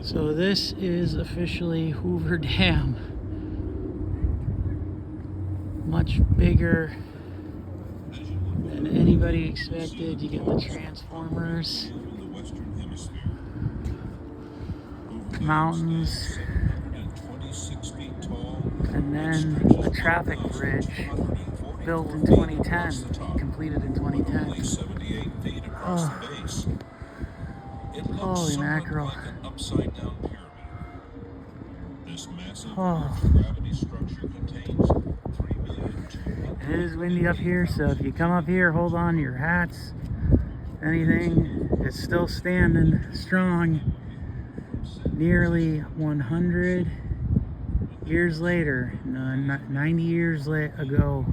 So this is officially Hoover Dam. Much bigger than anybody expected. You get the transformers, mountains, and then a traffic bridge built in 2010, completed in 2010. Oh. Holy mackerel. Oh. It is windy up here, so if you come up here, hold on to your hats. Anything is still standing strong. Nearly 100 years later, 90 years ago.